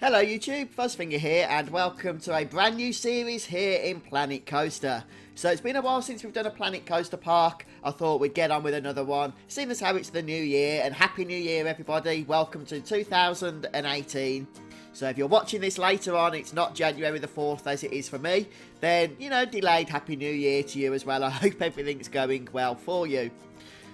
Hello YouTube, Fuzzfinger here and welcome to a brand new series here in Planet Coaster. So it's been a while since we've done a Planet Coaster park. I thought we'd get on with another one, seeing as how it's the new year, and Happy New Year everybody. Welcome to 2018. So if you're watching this later on, it's not January the 4th as it is for me, then, you know, delayed Happy New Year to you as well. I hope everything's going well for you.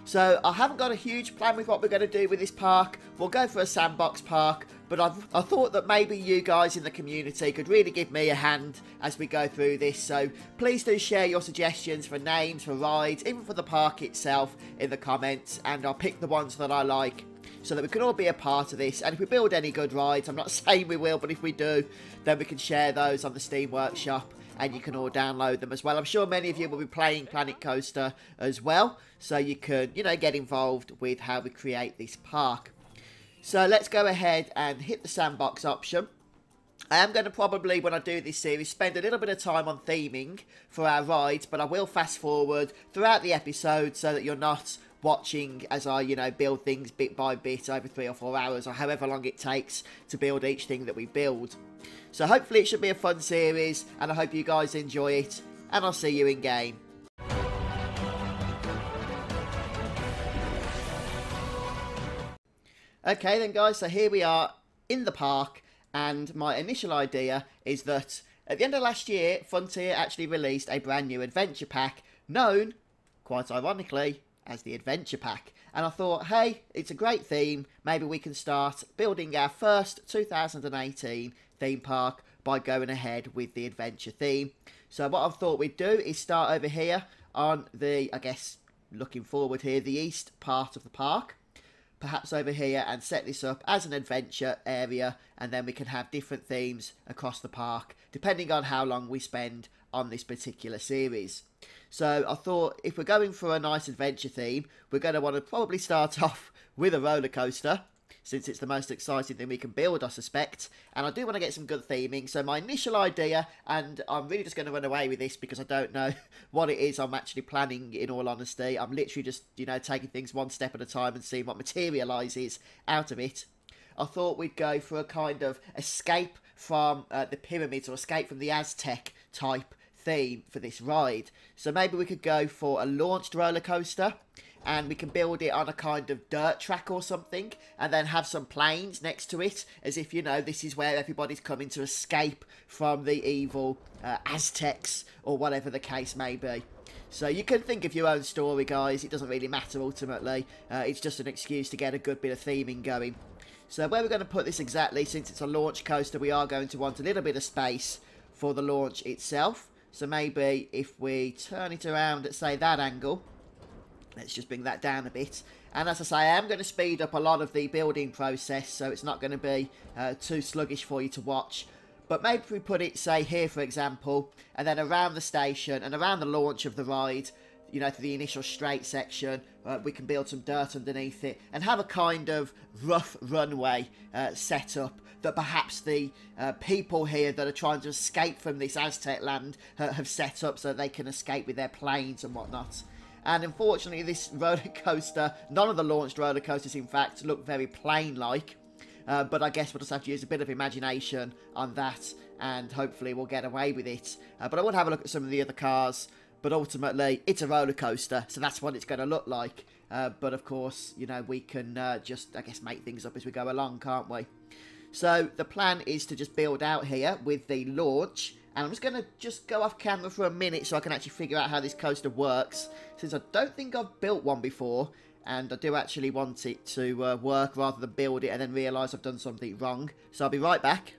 So I haven't got a huge plan with what we're going to do with this park. We'll go for a sandbox park, but I thought that maybe you guys in the community could really give me a hand as we go through this. So please do share your suggestions for names, for rides, even for the park itself in the comments, and I'll pick the ones that I like so that we can all be a part of this. And if we build any good rides, I'm not saying we will, but if we do, then we can share those on the Steam Workshop and you can all download them as well. I'm sure many of you will be playing Planet Coaster as well, so you can, you know, get involved with how we create this park. So let's go ahead and hit the sandbox option. I am going to probably, when I do this series, spend a little bit of time on theming for our rides, but I will fast forward throughout the episode so that you're not watching as I, you know, build things bit by bit over 3 or 4 hours or however long it takes to build each thing that we build. So hopefully it should be a fun series and I hope you guys enjoy it, and I'll see you in game. Okay then guys, so here we are in the park, and my initial idea is that at the end of last year, Frontier actually released a brand new adventure pack known, quite ironically, as the Adventure Pack. And I thought, hey, it's a great theme, maybe we can start building our first 2018 theme park by going ahead with the adventure theme. So what I thought we'd do is start over here on the, I guess, looking forward here, the east part of the park. Perhaps over here, and set this up as an adventure area, and then we can have different themes across the park depending on how long we spend on this particular series. So I thought if we're going for a nice adventure theme, we're going to want to probably start off with a roller coaster, since it's the most exciting thing we can build, I suspect. And I do want to get some good theming, so my initial idea, and I'm really just going to run away with this because I don't know what it is I'm actually planning, in all honesty. I'm literally just, you know, taking things one step at a time and seeing what materialises out of it. I thought we'd go for a kind of escape from the pyramids, or escape from the Aztec type theme for this ride. So maybe we could go for a launched roller coaster, and we can build it on a kind of dirt track or something, and then have some planes next to it, as if, you know, this is where everybody's coming to escape from the evil Aztecs, or whatever the case may be. So you can think of your own story, guys. It doesn't really matter ultimately. It's just an excuse to get a good bit of theming going. So where we're going to put this exactly, since it's a launch coaster, we are going to want a little bit of space for the launch itself. So maybe if we turn it around at, say, that angle, let's just bring that down a bit. And as I say, I am going to speed up a lot of the building process, so it's not going to be too sluggish for you to watch. But maybe if we put it, say, here, for example, and then around the station and around the launch of the ride, you know, to the initial straight section, we can build some dirt underneath it and have a kind of rough runway set up that perhaps the people here that are trying to escape from this Aztec land have set up so they can escape with their planes and whatnot. And unfortunately, this roller coaster, none of the launched roller coasters, in fact, look very plane-like. But I guess we'll just have to use a bit of imagination on that, and hopefully we'll get away with it. But I would have a look at some of the other cars. But ultimately, it's a roller coaster, so that's what it's going to look like. But of course, you know, we can just, I guess, make things up as we go along, can't we? So the plan is to just build out here with the launch. And I'm just going to go off camera for a minute so I can actually figure out how this coaster works, since I don't think I've built one before, and I do actually want it to work rather than build it and then realise I've done something wrong. So I'll be right back.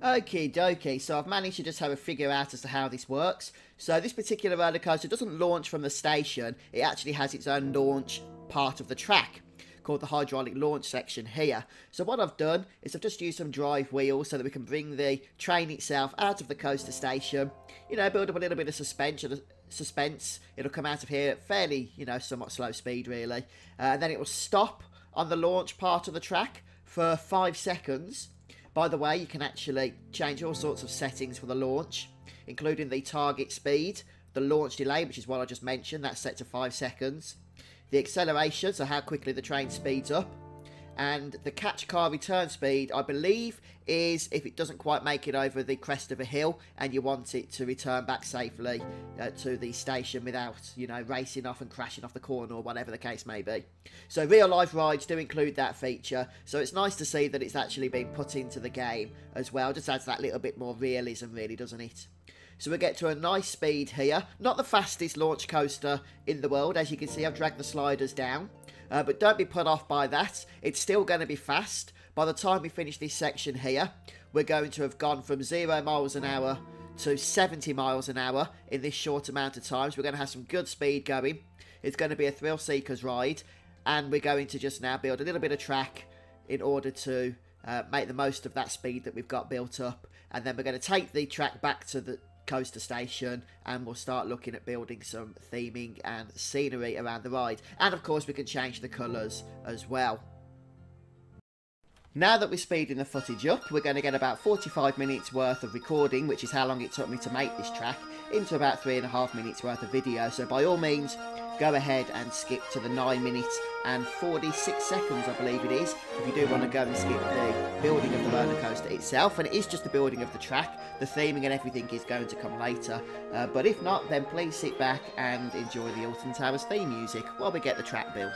Okie dokie, so I've managed to just have a figure out as to how this works. So this particular roller coaster doesn't launch from the station, it actually has its own launch part of the track, called the hydraulic launch section here. So what I've done is I've just used some drive wheels so that we can bring the train itself out of the coaster station, you know, build up a little bit of suspense. It'll come out of here at fairly, you know, somewhat slow speed really, and then it will stop on the launch part of the track for 5 seconds. By the way, you can actually change all sorts of settings for the launch, including the target speed, the launch delay, which is what I just mentioned, that's set to 5 seconds, the acceleration, so how quickly the train speeds up, And the catch car return speed, I believe, is if it doesn't quite make it over the crest of a hill and you want it to return back safely to the station without, you know, racing off and crashing off the corner or whatever the case may be. So real life rides do include that feature, so it's nice to see that it's actually been put into the game as well. Just adds that little bit more realism, really, doesn't it? So we get to a nice speed here. Not the fastest launch coaster in the world. As you can see, I've dragged the sliders down. But don't be put off by that. It's still going to be fast. By the time we finish this section here, we're going to have gone from 0 miles an hour to 70 miles an hour in this short amount of time. So we're going to have some good speed going. It's going to be a thrill seekers ride. And we're going to just now build a little bit of track in order to make the most of that speed that we've got built up. And then we're going to take the track back to the coaster station and we'll start looking at building some theming and scenery around the ride, and of course we can change the colours as well. Now that we're speeding the footage up, we're going to get about 45 minutes worth of recording, which is how long it took me to make this track, into about 3.5 minutes worth of video. So by all means, go ahead and skip to the 9 minutes and 46 seconds, I believe it is, if you do want to go and skip the building of the roller coaster itself. And it is just the building of the track. The theming and everything is going to come later. But if not, then please sit back and enjoy the Alton Towers theme music while we get the track built.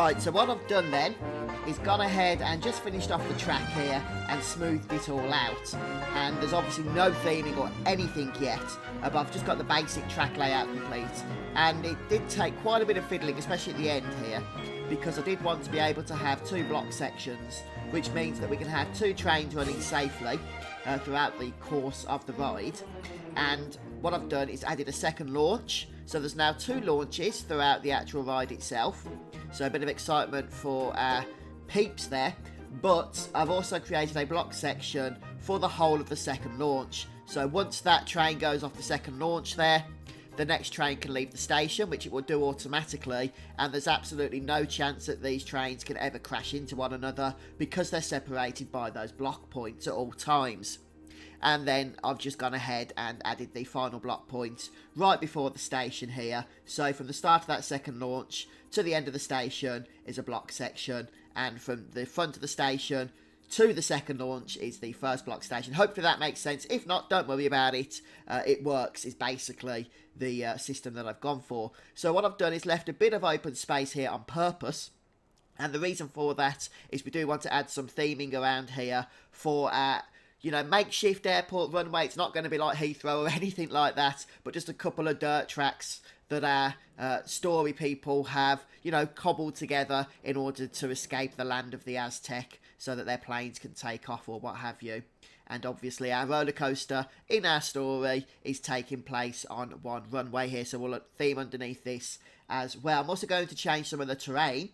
Right, so what I've done then is gone ahead and just finished off the track here and smoothed it all out. And there's obviously no theming or anything yet, but I've just got the basic track layout complete. And it did take quite a bit of fiddling, especially at the end here, because I did want to be able to have 2 block sections, which means that we can have 2 trains running safely throughout the course of the ride. And what I've done is added a second launch, so there's now 2 launches throughout the actual ride itself. So a bit of excitement for peeps there, but I've also created a block section for the whole of the second launch. So once that train goes off the second launch there, the next train can leave the station, which it will do automatically, and there's absolutely no chance that these trains can ever crash into one another because they're separated by those block points at all times. And then I've just gone ahead and added the final block point right before the station here. So from the start of that second launch to the end of the station is a block section, and from the front of the station to the second launch is the first block station. Hopefully that makes sense. If not, don't worry about it. It works is basically the system that I've gone for. So what I've done is left a bit of open space here on purpose. And the reason for that is we do want to add some theming around here for you know, makeshift airport runway. It's not going to be like Heathrow or anything like that, but just a couple of dirt tracks that our story people have, you know, cobbled together in order to escape the land of the Aztec so that their planes can take off or what have you. And obviously our roller coaster in our story is taking place on one runway here, so we'll theme underneath this as well. I'm also going to change some of the terrain.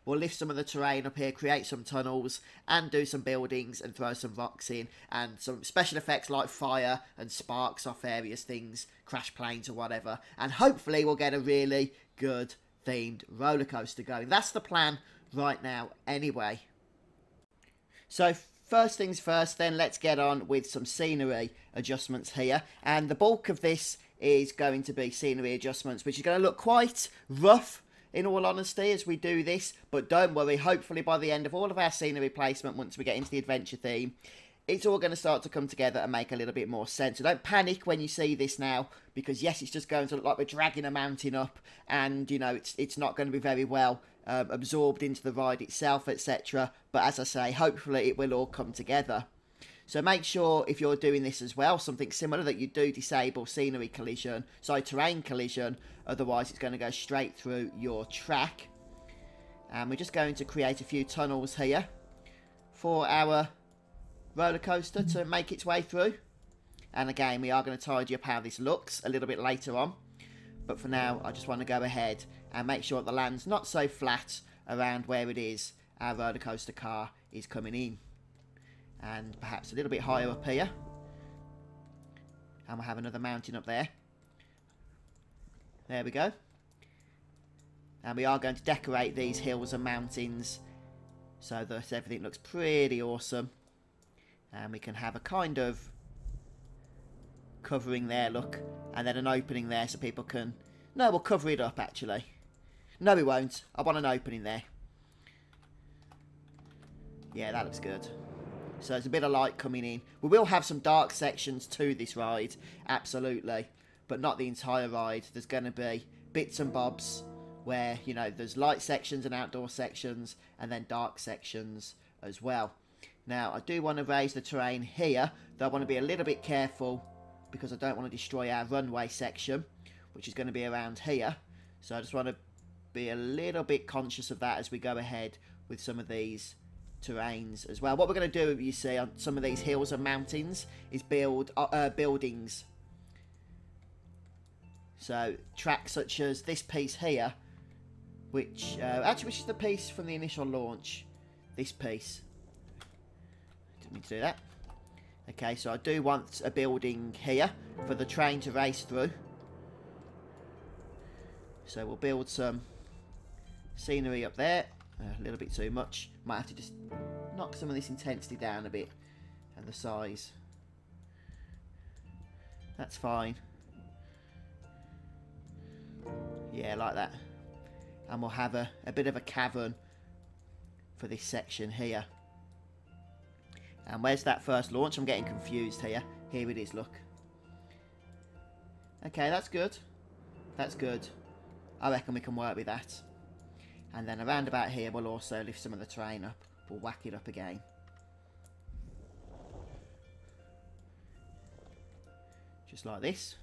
We'll lift some of the terrain up here, create some tunnels, and do some buildings and throw some rocks in, and some special effects like fire and sparks off various things, crash planes or whatever. And hopefully we'll get a really good themed roller coaster going. That's the plan right now anyway. So first things first then, let's get on with some scenery adjustments here. And the bulk of this is going to be scenery adjustments, which is going to look quite rough in all honesty as we do this, but don't worry, hopefully by the end of all of our scenery placement, once we get into the adventure theme, it's all going to start to come together and make a little bit more sense. So don't panic when you see this now, because yes, it's just going to look like we're dragging a mountain up, and you know, it's not going to be very well absorbed into the ride itself, etc. But as I say, hopefully it will all come together. So make sure if you're doing this as well, something similar, that you do disable scenery collision, terrain collision, otherwise it's going to go straight through your track. And we're just going to create a few tunnels here for our roller coaster to make its way through. And again, we are going to tidy up how this looks a little bit later on. But for now, I just want to go ahead and make sure the land's not so flat around where it is our roller coaster car is coming in. And perhaps a little bit higher up here. And we'll have another mountain up there. There we go. And we are going to decorate these hills and mountains so that everything looks pretty awesome. And we can have a kind of covering there, look. And then an opening there so people can... No, we'll cover it up actually. No, we won't. I want an opening there. Yeah, that looks good. So there's a bit of light coming in. We will have some dark sections to this ride, absolutely, but not the entire ride. There's going to be bits and bobs where, you know, there's light sections and outdoor sections, and then dark sections as well. Now, I do want to raise the terrain here, though I want to be a little bit careful because I don't want to destroy our runway section, which is going to be around here. So I just want to be a little bit conscious of that as we go ahead with some of these terrains as well. What we're going to do, you see, on some of these hills and mountains is build buildings. So tracks such as this piece here, which which is the piece from the initial launch. This piece. Didn't mean to do that. Okay, so I do want a building here for the train to race through. So we'll build some scenery up there. A little bit too much. Might have to just knock some of this intensity down a bit and the size. That's fine. Yeah, like that. And we'll have a bit of a cavern for this section here. And where's that first launch? I'm getting confused here. Here it is, look. Okay, that's good. That's good. I reckon we can work with that. And then around about here, we'll also lift some of the terrain up. We'll whack it up again. Just like this.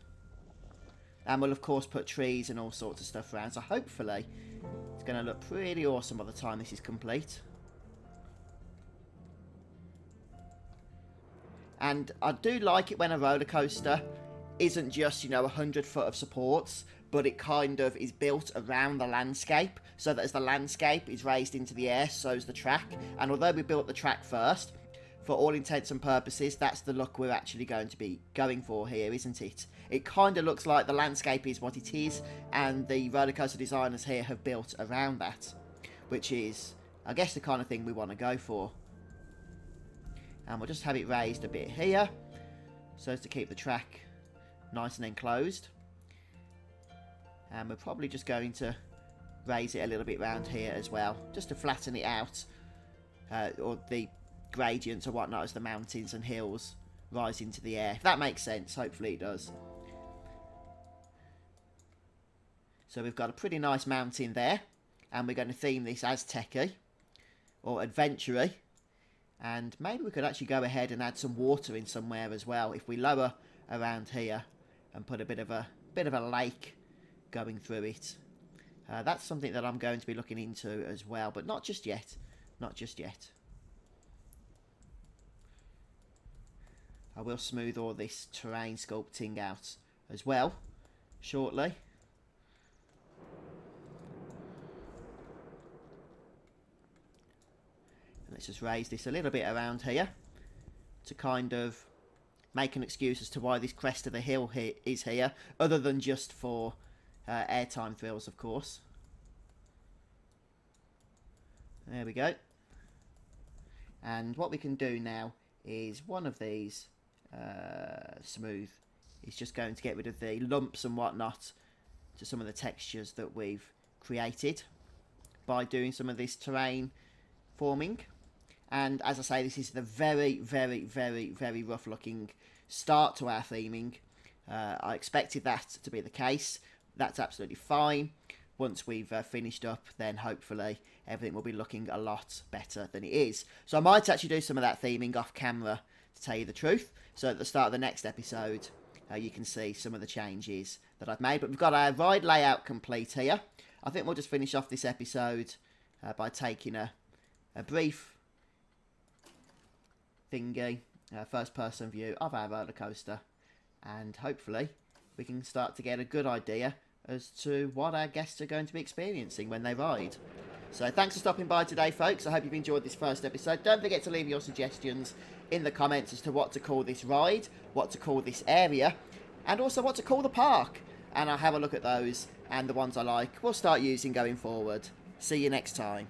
And we'll, of course, put trees and all sorts of stuff around. So hopefully, it's going to look pretty awesome by the time this is complete. And I do like it when a roller coaster isn't just, you know, 100 foot of supports, but it kind of is built around the landscape, so that as the landscape is raised into the air, so is the track. And although we built the track first, for all intents and purposes, that's the look we're actually going to be going for here, isn't it? It kind of looks like the landscape is what it is, and the roller coaster designers here have built around that, which is, I guess, the kind of thing we want to go for. And we'll just have it raised a bit here, so as to keep the track nice and enclosed. And we're probably just going to raise it a little bit round here as well, just to flatten it out, or the gradients or whatnot as the mountains and hills rise into the air. If that makes sense, hopefully it does. So we've got a pretty nice mountain there, and we're going to theme this Aztec-y, or adventure-y. And maybe we could actually go ahead and add some water in somewhere as well. If we lower around here and put a bit of a lake going through it. That's something that I'm going to be looking into as well, but not just yet. Not just yet. I will smooth all this terrain sculpting out as well shortly. Let's just raise this a little bit around here to kind of make an excuse as to why this crest of the hill is here, other than just for airtime thrills, of course. There we go. And what we can do now is one of these smooth is just going to get rid of the lumps and whatnot to some of the textures that we've created by doing some of this terrain forming. And as I say, this is the very, very, very, very rough looking start to our theming. I expected that to be the case. That's absolutely fine. Once we've finished up, then hopefully everything will be looking a lot better than it is. So I might actually do some of that theming off camera, to tell you the truth. So at the start of the next episode, you can see some of the changes that I've made. But we've got our ride layout complete here. I think we'll just finish off this episode by taking a brief thingy, first person view of our roller coaster, and hopefully we can start to get a good idea as to what our guests are going to be experiencing when they ride. So thanks for stopping by today, folks. I hope you've enjoyed this first episode. Don't forget to leave your suggestions in the comments as to what to call this ride, what to call this area, and also what to call the park, and I'll have a look at those, and the ones I like we'll start using going forward. See you next time.